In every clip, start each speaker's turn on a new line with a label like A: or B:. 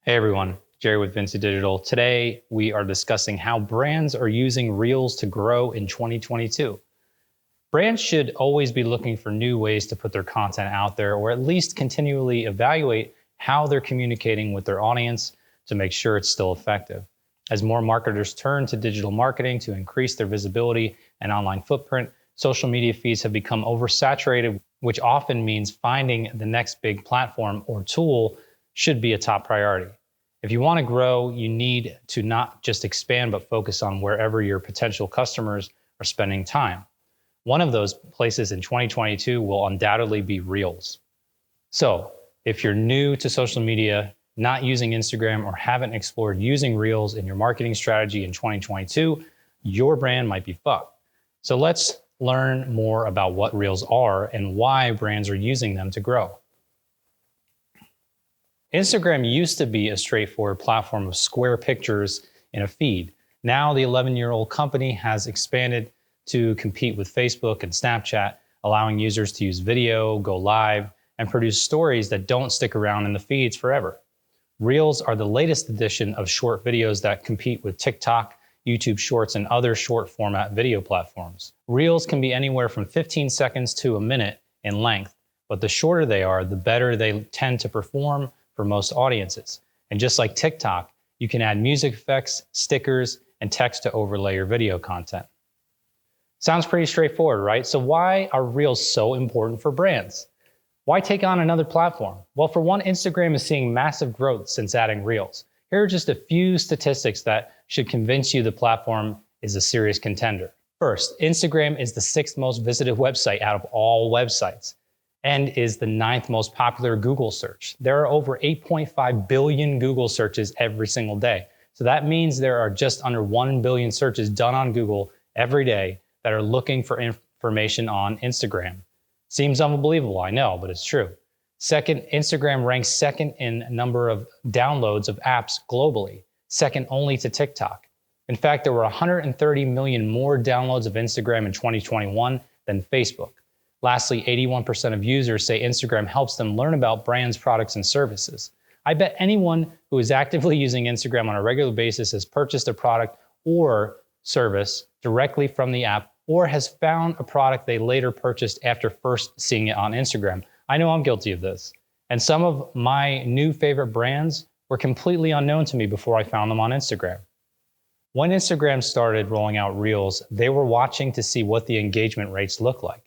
A: Hey everyone, Jerry with Vinci Digital. Today we are discussing how brands are using Reels to grow in 2022. Brands should always be looking for new ways to put their content out there, or at least continually evaluate how they're communicating with their audience to make sure it's still effective. As more marketers turn to digital marketing to increase their visibility and online footprint, social media feeds have become oversaturated, which often means finding the next big platform or tool should be a top priority. If you want to grow, you need to not just expand, but focus on wherever your potential customers are spending time. One of those places in 2022 will undoubtedly be Reels. So if you're new to social media, not using Instagram, or haven't explored using Reels in your marketing strategy in 2022, your brand might be fucked. So let's learn more about what Reels are and why brands are using them to grow. Instagram used to be a straightforward platform of square pictures in a feed. Now the 11-year-old company has expanded to compete with Facebook and Snapchat, allowing users to use video, go live, and produce stories that don't stick around in the feeds forever. Reels are the latest edition of short videos that compete with TikTok, YouTube Shorts, and other short format video platforms. Reels can be anywhere from 15 seconds to a minute in length, but the shorter they are, the better they tend to perform for most audiences. And just like TikTok, you can add music effects, stickers, and text to overlay your video content. Sounds pretty straightforward, right? So why are Reels so important for brands? Why take on another platform? Well, for one, Instagram is seeing massive growth since adding Reels. Here are just a few statistics that should convince you the platform is a serious contender. First, Instagram is the 6th most visited website out of all websites, and is the 9th most popular Google search. There are over 8.5 billion Google searches every single day. So that means there are just under 1 billion searches done on Google every day that are looking for information on Instagram. Seems unbelievable, I know, but it's true. Second, Instagram ranks second in number of downloads of apps globally, second only to TikTok. In fact, there were 130 million more downloads of Instagram in 2021 than Facebook. Lastly, 81% of users say Instagram helps them learn about brands, products, and services. I bet anyone who is actively using Instagram on a regular basis has purchased a product or service directly from the app, or has found a product they later purchased after first seeing it on Instagram. I know I'm guilty of this. And some of my new favorite brands were completely unknown to me before I found them on Instagram. When Instagram started rolling out Reels, they were watching to see what the engagement rates look like.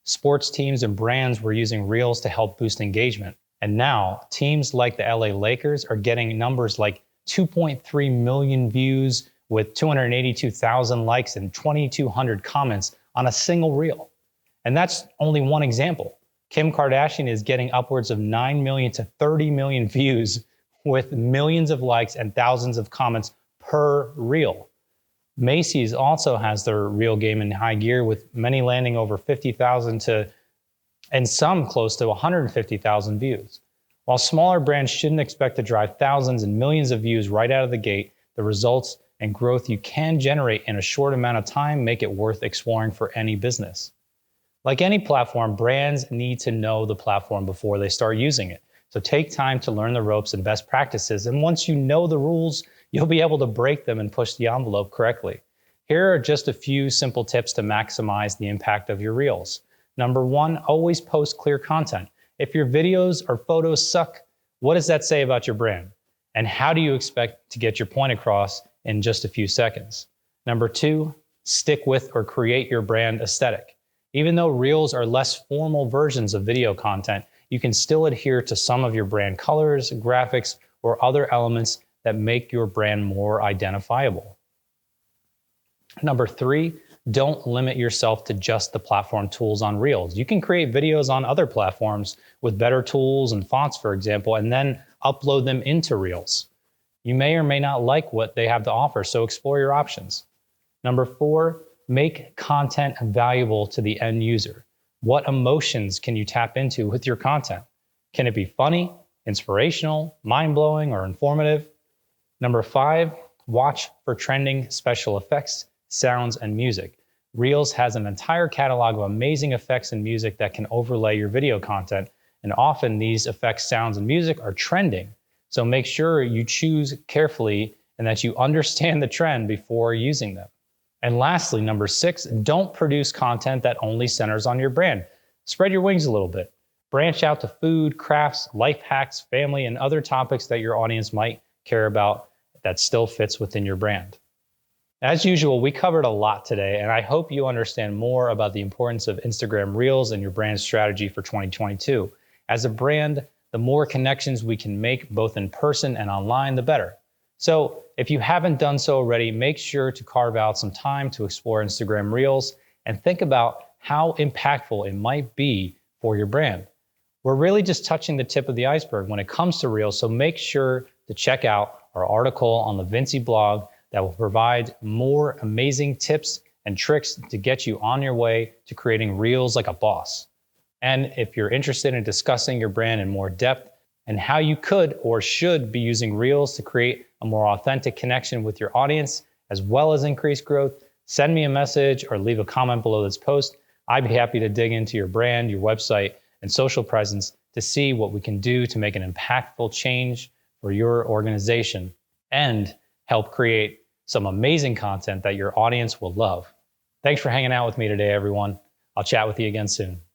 A: Sports teams and brands were using Reels to help boost engagement. And now, teams like the LA Lakers are getting numbers like 2.3 million views with 282,000 likes and 2,200 comments on a single reel. And that's only one example. Kim Kardashian is getting upwards of 9 million to 30 million views with millions of likes and thousands of comments per reel. Macy's also has their reel game in high gear, with many landing over 50,000 and some close to 150,000 views. While smaller brands shouldn't expect to drive thousands and millions of views right out of the gate, the results and growth you can generate in a short amount of time make it worth exploring for any business. Like any platform, brands need to know the platform before they start using it. So take time to learn the ropes and best practices, and once you know the rules, you'll be able to break them and push the envelope correctly. Here are just a few simple tips to maximize the impact of your Reels. Number one, always post clear content. If your videos or photos suck, what does that say about your brand? And how do you expect to get your point across in just a few seconds? Number two, stick with or create your brand aesthetic. Even though Reels are less formal versions of video content, you can still adhere to some of your brand colors, graphics, or other elements that make your brand more identifiable. Number three, don't limit yourself to just the platform tools on Reels. You can create videos on other platforms with better tools and fonts, for example, and then upload them into Reels. You may or may not like what they have to offer, so explore your options. Number four, make content valuable to the end user. What emotions can you tap into with your content? Can it be funny, inspirational, mind-blowing, or informative? Number five, watch for trending special effects, sounds, and music. Reels has an entire catalog of amazing effects and music that can overlay your video content, and often these effects, sounds, and music are trending. So make sure you choose carefully and that you understand the trend before using them. And lastly, number 6, don't produce content that only centers on your brand. Spread your wings a little bit. Branch out to food, crafts, life hacks, family, and other topics that your audience might care about that still fits within your brand. As usual, we covered a lot today, and I hope you understand more about the importance of Instagram Reels and your brand strategy for 2022. As a brand, the more connections we can make both in person and online, the better. So if you haven't done so already, make sure to carve out some time to explore Instagram Reels and think about how impactful it might be for your brand. We're really just touching the tip of the iceberg when it comes to Reels, so make sure to check out our article on the Vinci blog that will provide more amazing tips and tricks to get you on your way to creating Reels like a boss. And if you're interested in discussing your brand in more depth and how you could or should be using Reels to create a more authentic connection with your audience, as well as increase growth, send me a message or leave a comment below this post. I'd be happy to dig into your brand, your website, and social presence to see what we can do to make an impactful change for your organization and help create some amazing content that your audience will love. Thanks for hanging out with me today, everyone. I'll chat with you again soon.